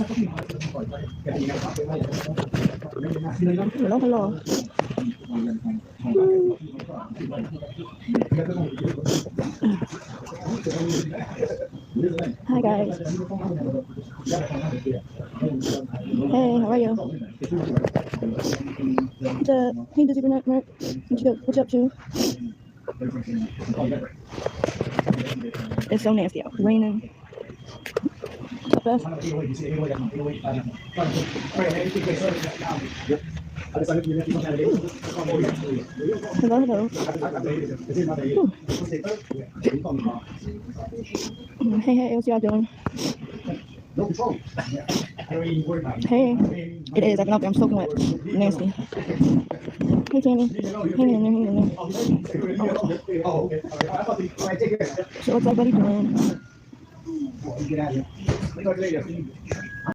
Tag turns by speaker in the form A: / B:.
A: Hello, hello. Hi guys. Hey, how are you? What's up? Hey, Dizzy Burnett, Mark. What you up to? It's so nasty out. Raining. What's up, Beth? Hello, hello. Hey, hey, what's y'all doing? Hey, it is. I can help you. I'm soaking wet. Nasty. Hey, Tammy. Hang in there, hang in there. So what's everybody doing?